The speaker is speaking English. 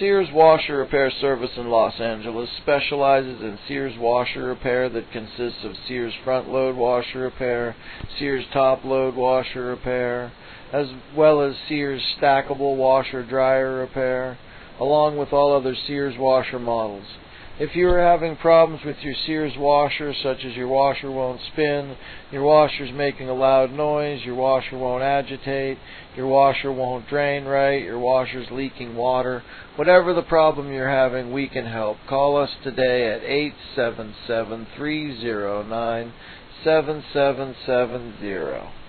Sears Washer Repair Service in Los Angeles specializes in Sears washer repair that consists of Sears front load washer repair, Sears top load washer repair, as well as Sears stackable washer dryer repair, along with all other Sears washer models. If you are having problems with your Sears washer, such as your washer won't spin, your washer's making a loud noise, your washer won't agitate, your washer won't drain right, your washer's leaking water, whatever the problem you're having, we can help. Call us today at 877-309-7770.